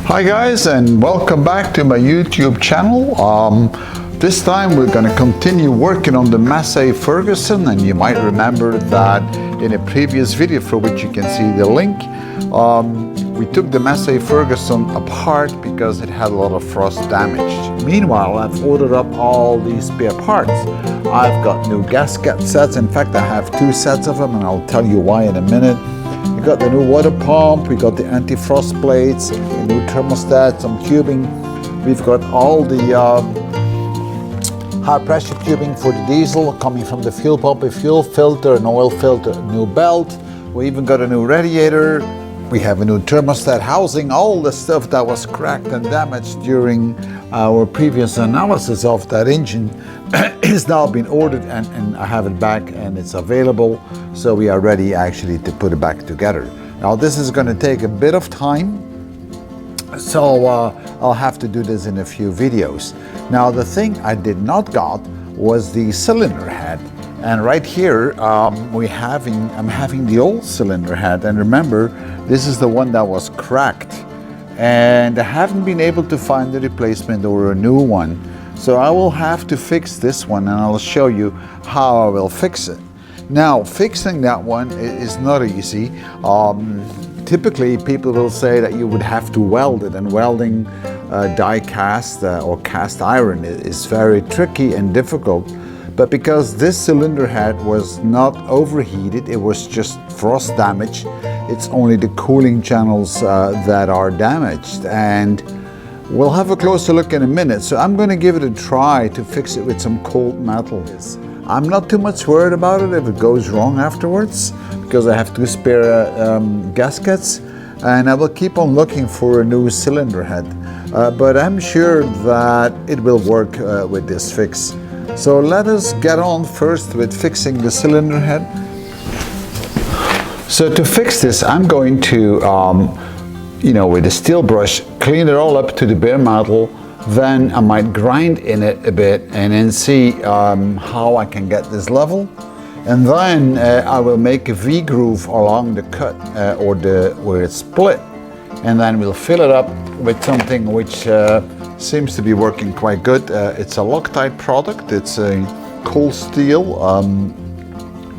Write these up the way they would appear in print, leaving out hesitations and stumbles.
Hi guys, and welcome back to my YouTube channel. This time we're going to continue working on the Massey Ferguson, and you might remember that in a previous video, for which you can see the link, we took the Massey Ferguson apart because it had a lot of frost damage. Meanwhile, I've ordered up all these spare parts. I've got new gasket sets. In fact, I have 2 sets of them, and I'll tell you why in a minute. We got the new water pump, we got the anti-frost plates, a new thermostat, some tubing. We've got all the high pressure tubing for the diesel coming from the fuel pump, a fuel filter, an oil filter, a new belt. We even got a new radiator. We have a new thermostat housing. All the stuff that was cracked and damaged during our previous analysis of that engine is now been ordered, and I have it back and it's available. So we are ready actually to put it back together. Now this is going to take a bit of time, so I'll have to do this in a few videos. Now the thing I did not got was the cylinder head. And right here I'm having the old cylinder head, and remember, this is the one that was cracked, and I haven't been able to find the replacement or a new one. So I will have to fix this one, and I'll show you how I will fix it. Now, fixing that one is not easy. Typically people will say that you would have to weld it, and welding die cast or cast iron is very tricky and difficult. But because this cylinder head was not overheated, it was just frost damage, it's only the cooling channels that are damaged. And we'll have a closer look in a minute. So I'm going to give it a try to fix it with some cold metal. I'm not too much worried about it if it goes wrong afterwards, because I have 2 spare gaskets, and I will keep on looking for a new cylinder head. But I'm sure that it will work with this fix. So let us get on first with fixing the cylinder head. So to fix this, I'm going to, with a steel brush, clean it all up to the bare metal. Then I might grind in it a bit and then see how I can get this level. And then I will make a V-groove along the cut where it's split. And then we'll fill it up with something which seems to be working quite good. It's a Loctite product. It's a cold steel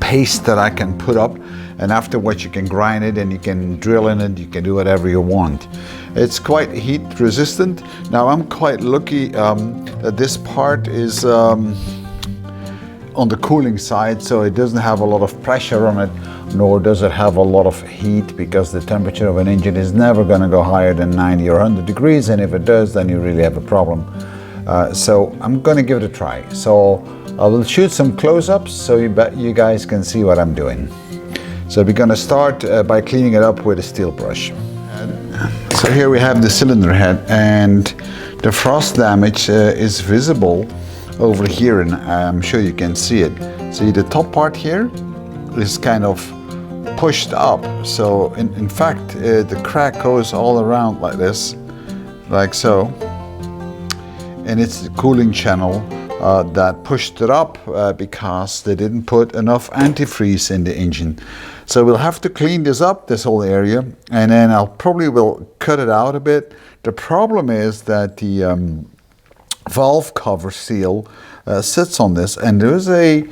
paste that I can put up, and afterwards you can grind it and you can drill in it. You can do whatever you want. It's quite heat resistant. Now I'm quite lucky that this part is on the cooling side, so it doesn't have a lot of pressure on it, nor does it have a lot of heat, because the temperature of an engine is never going to go higher than 90 or 100 degrees, and if it does, then you really have a problem. So I'm going to give it a try. So I will shoot some close-ups so you guys can see what I'm doing. So we're going to start by cleaning it up with a steel brush. So here we have the cylinder head, and the frost damage is visible over here, and I'm sure you can see it. See, the top part here is kind of pushed up. So in fact, the crack goes all around like this, like so. And it's the cooling channel that pushed it up because they didn't put enough antifreeze in the engine. So we'll have to clean this up, this whole area, and then I'll probably will cut it out a bit. The problem is that the valve cover seal sits on this, and there's a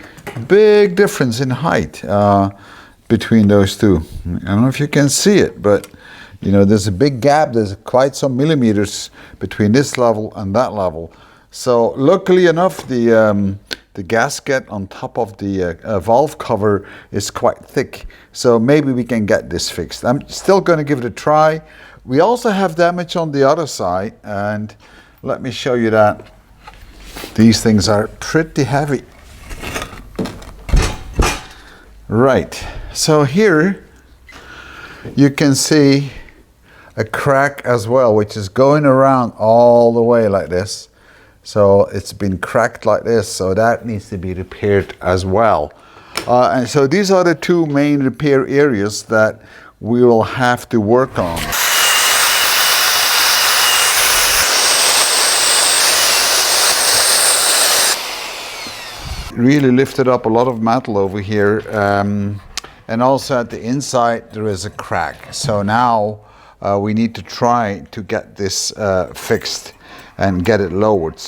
big difference in height between those two. I don't know if you can see it, but there's a big gap. There's quite some millimeters between this level and that level. So luckily enough, the gasket on top of the valve cover is quite thick, so maybe we can get this fixed. I'm still going to give it a try. We also have damage on the other side, and let me show you that. These things are pretty heavy. Right, so here you can see a crack as well, which is going around all the way like this. So it's been cracked like this, so that needs to be repaired as well. And so these are the 2 main repair areas that we will have to work on. Really lifted up a lot of metal over here, and also at the inside there is a crack. So now we need to try to get this fixed and get it lowered.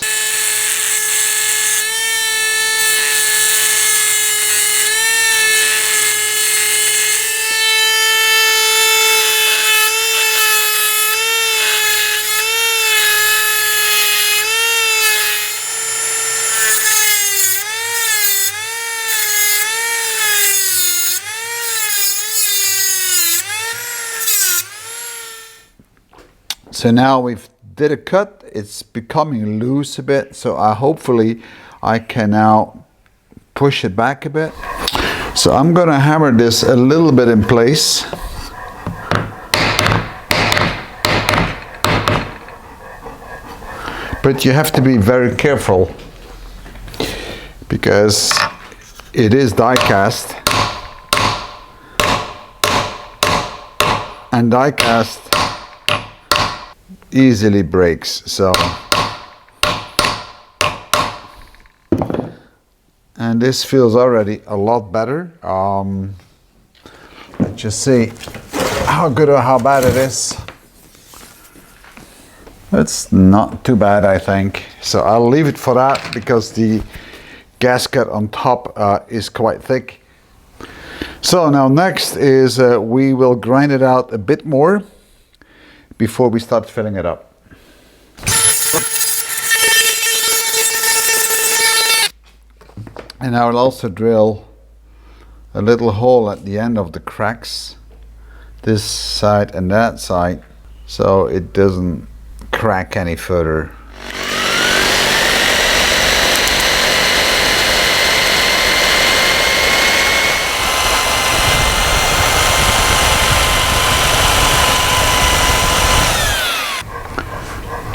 So now we've did a cut, it's becoming loose a bit, so hopefully I can now push it back a bit. So I'm gonna hammer this a little bit in place. But you have to be very careful because it is die cast, and die cast easily breaks. So, and this feels already a lot better. Let's just see how good or how bad it is. It's not too bad, I think. So I'll leave it for that because the gasket on top is quite thick. So now next is we will grind it out a bit more before we start filling it up. And I will also drill a little hole at the end of the cracks, this side and that side, so it doesn't crack any further.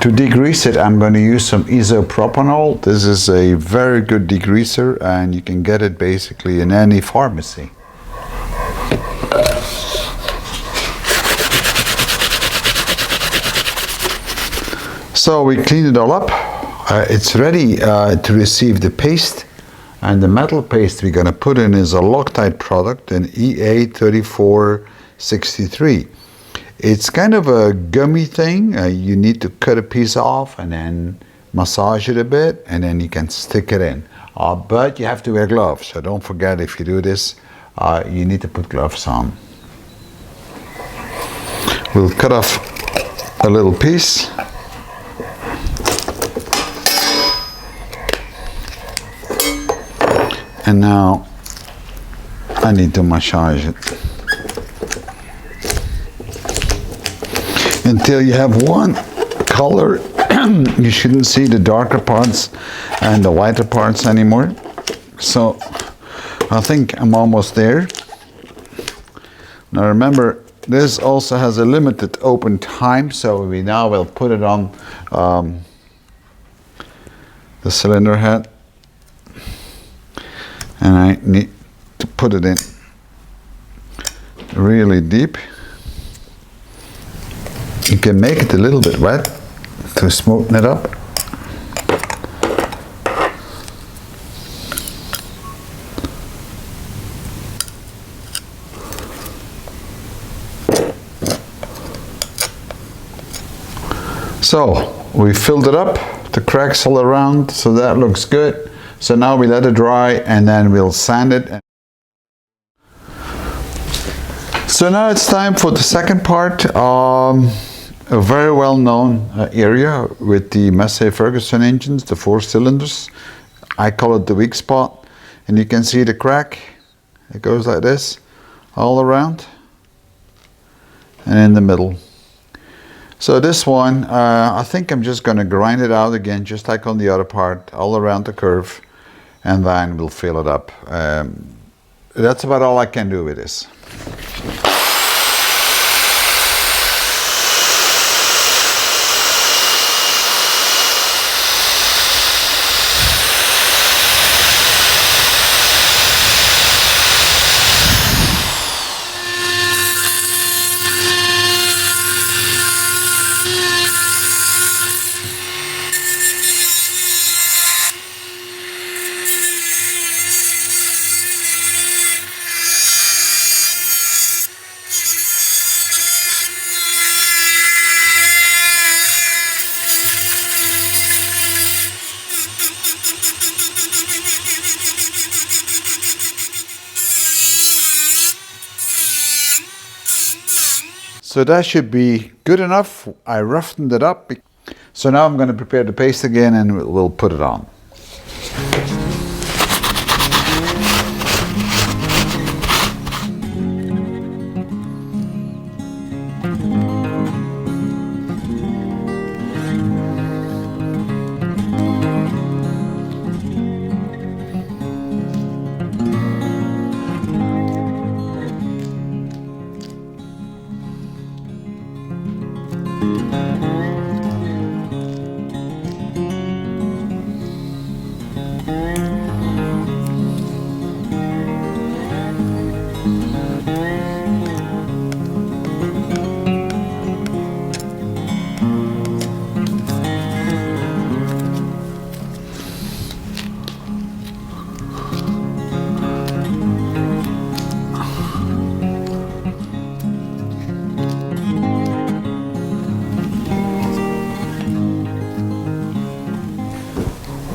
To degrease it, I'm going to use some isopropanol. This is a very good degreaser, and you can get it basically in any pharmacy. So we cleaned it all up. It's ready to receive the paste, and the metal paste we're going to put in is a Loctite product, an EA3463. It's kind of a gummy thing. You need to cut a piece off and then massage it a bit, and then you can stick it in. But you have to wear gloves, so don't forget, if you do this, you need to put gloves on. We'll cut off a little piece. And now I need to massage it until you have one color. You shouldn't see the darker parts and the lighter parts anymore. So I think I'm almost there. Now remember, this also has a limited open time, so we now will put it on the cylinder head. And I need to put it in really deep. You can make it a little bit wet to smoothen it up. So we filled it up, the cracks all around, so that looks good. So now we let it dry and then we'll sand it. So now it's time for the second part. A very well-known area with the Massey-Ferguson engines, the 4 cylinders. I call it the weak spot. And you can see the crack. It goes like this, all around and in the middle. So this one, I think I'm just going to grind it out again, just like on the other part, all around the curve, and then we'll fill it up. That's about all I can do with this. So that should be good enough. I roughened it up. So now I'm going to prepare the paste again and we'll put it on.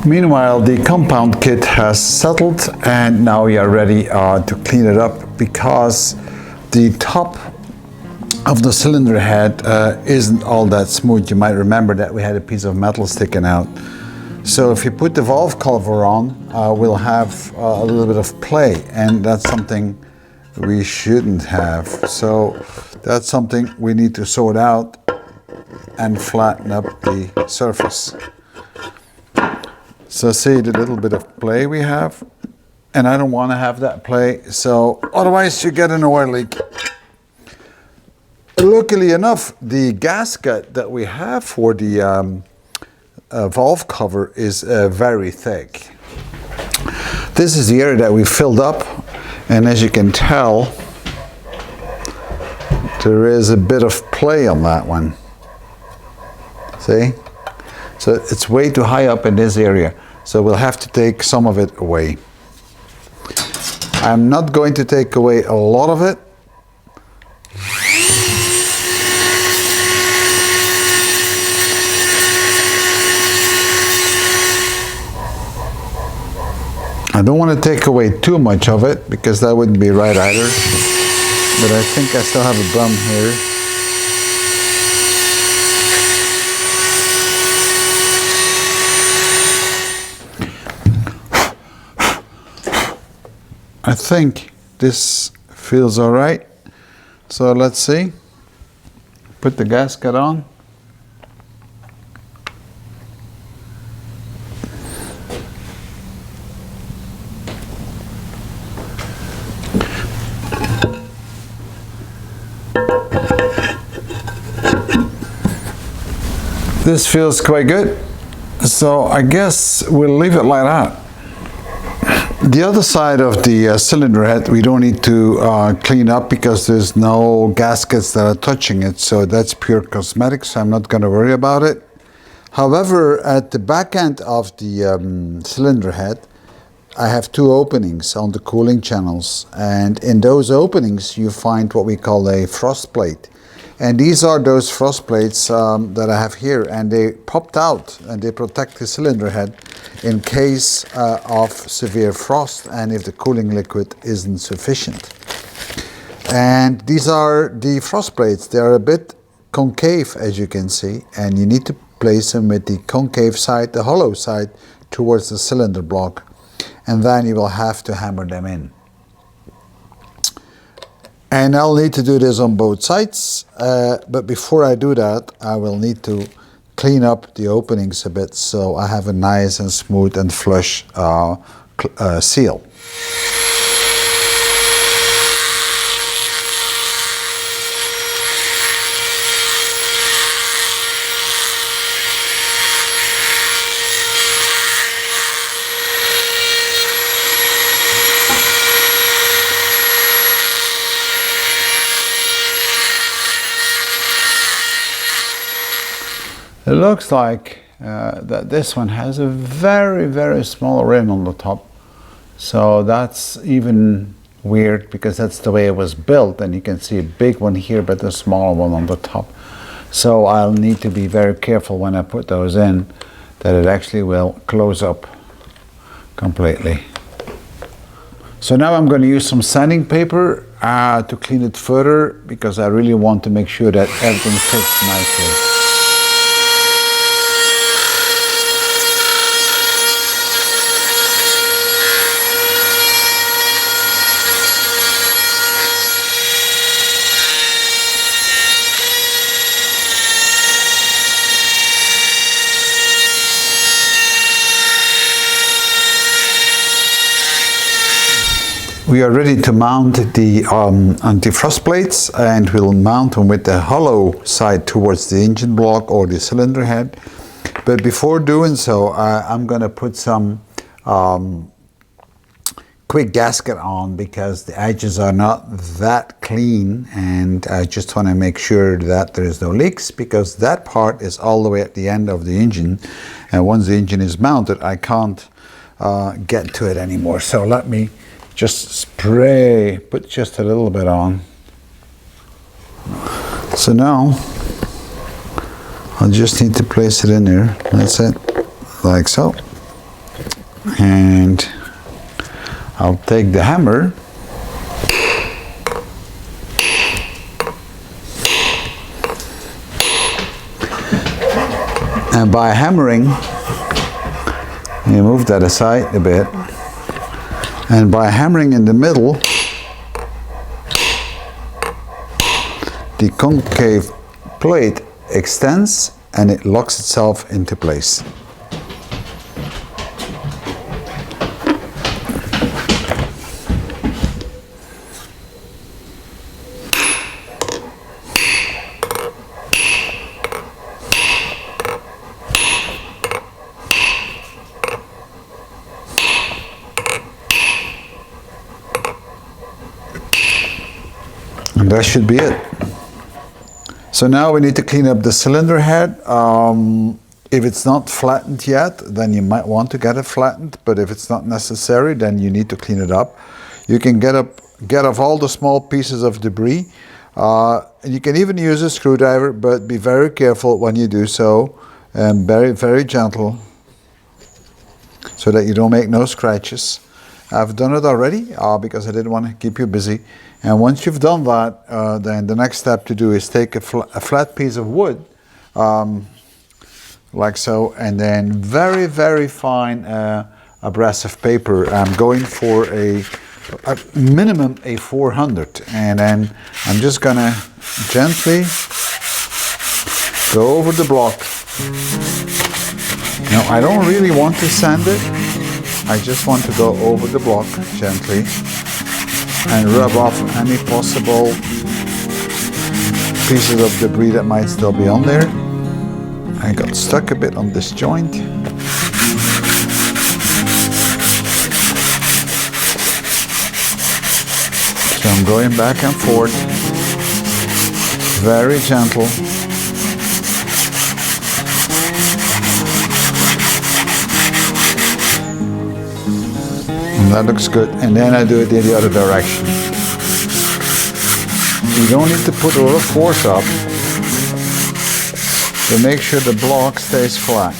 Meanwhile, the compound kit has settled and now we are ready to clean it up because the top of the cylinder head isn't all that smooth. You might remember that we had a piece of metal sticking out. So if you put the valve cover on, we'll have a little bit of play, and that's something we shouldn't have. So that's something we need to sort out and flatten up the surface. So see the little bit of play we have, and I don't want to have that play, so otherwise you get an oil leak. Luckily enough, the gasket that we have for the valve cover is very thick. This is the area that we filled up, and as you can tell, there is a bit of play on that one. See? So it's way too high up in this area, so we'll have to take some of it away. I'm not going to take away a lot of it. I don't want to take away too much of it because that wouldn't be right either. But I think I still have a bum here. I think this feels all right. So let's see. Put the gasket on. This feels quite good. So I guess we'll leave it like that. The other side of the cylinder head we don't need to clean up because there's no gaskets that are touching it, so that's pure cosmetics, so I'm not going to worry about it. However, at the back end of the cylinder head, I have two openings on the cooling channels, and in those openings you find what we call a frost plate. And these are those frost plates that I have here, and they popped out and they protect the cylinder head in case of severe frost and if the cooling liquid isn't sufficient. And these are the frost plates. They are a bit concave, as you can see, and you need to place them with the concave side, the hollow side, towards the cylinder block, and then you will have to hammer them in. And I'll need to do this on both sides, but before I do that, I will need to clean up the openings a bit so I have a nice and smooth and flush seal. It looks like that this one has a very, very small rim on the top. So that's even weird because that's the way it was built, and you can see a big one here but a smaller one on the top. So I'll need to be very careful when I put those in that it actually will close up completely. So now I'm going to use some sanding paper to clean it further, because I really want to make sure that everything fits nicely. We are ready to mount the anti-frost plates, and we'll mount them with the hollow side towards the engine block or the cylinder head. But before doing so, I'm going to put some quick gasket on, because the edges are not that clean, and I just want to make sure that there is no leaks, because that part is all the way at the end of the engine, and once the engine is mounted I can't get to it anymore. So let me just put just a little bit on. So now I'll just need to place it in there. That's it, like so. And I'll take the hammer and by hammering, you move that aside a bit. And by hammering in the middle, the concave plate extends and it locks itself into place. And that should be it. So now we need to clean up the cylinder head. If it's not flattened yet, then you might want to get it flattened, but if it's not necessary, then you need to clean it up. You can get off all the small pieces of debris. And you can even use a screwdriver, but be very careful when you do so, and very, very gentle, so that you don't make no scratches. I've done it already because I didn't want to keep you busy. And once you've done that, then the next step to do is take a flat piece of wood, like so, and then very, very fine abrasive paper. I'm going for a minimum a 400, and then I'm just gonna gently go over the block. Now I don't really want to sand it. I just want to go over the block gently and rub off any possible pieces of debris that might still be on there. I got stuck a bit on this joint. So I'm going back and forth, very gentle. And that looks good. And then I do it in the other direction. You don't need to put a lot of force up to make sure the block stays flat.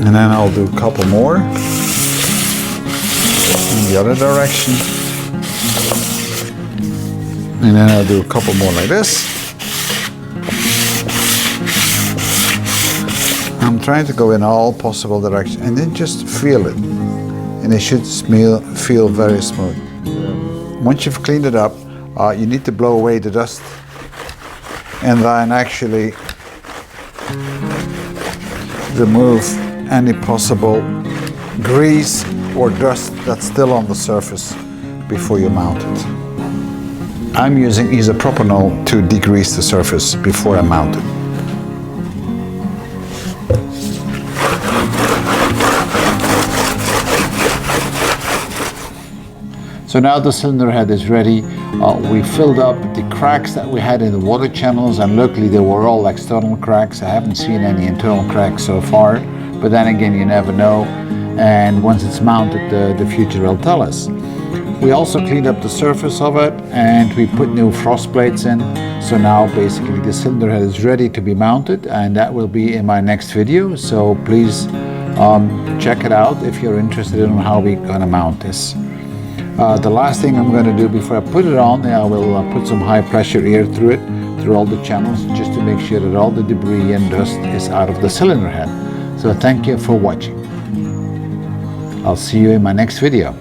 And then I'll do a couple more in the other direction. And then I'll do a couple more like this. I'm trying to go in all possible directions, and then just feel it. And it should feel very smooth. Once you've cleaned it up, you need to blow away the dust, and then actually remove any possible grease or dust that's still on the surface before you mount it. I'm using isopropanol to degrease the surface before I mount it. So now the cylinder head is ready. We filled up the cracks that we had in the water channels, and luckily they were all external cracks. I haven't seen any internal cracks so far, but then again, you never know. and once it's mounted, the future will tell us. We also cleaned up the surface of it, and we put new frost plates in. So now basically the cylinder head is ready to be mounted, and that will be in my next video. So please check it out if you're interested in how we're going to mount this. The last thing I'm going to do before I put it on, I will put some high pressure air through it, through all the channels, just to make sure that all the debris and dust is out of the cylinder head. So thank you for watching. I'll see you in my next video.